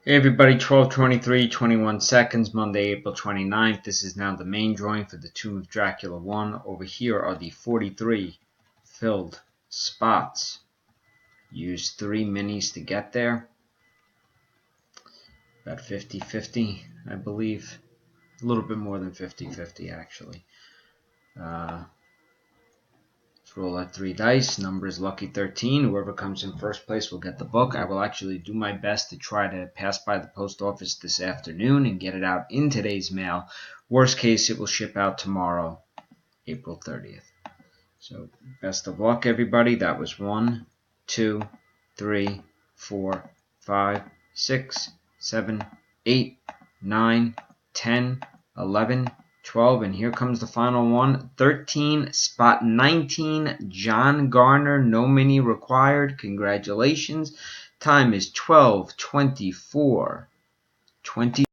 Hey everybody, 12:23, 21 seconds, Monday, April 29th. This is now the main drawing for the Tomb of Dracula 1. Over here are the 43 filled spots. Use 3 minis to get there. About 50-50, I believe. A little bit more than 50-50, actually. Let's roll that 3 dice. Number is lucky 13. Whoever comes in first place will get the book. I will actually do my best to try to pass by the post office this afternoon and get it out in today's mail. Worst case, it will ship out tomorrow, April 30th. So, best of luck, everybody. That was 1, 2, 3, 4, 5, 6, 7, 8, 9, 10, 11, 12, and here comes the final one. 13, spot 19, John Garner, no mini required. Congratulations. Time is 12:24:20.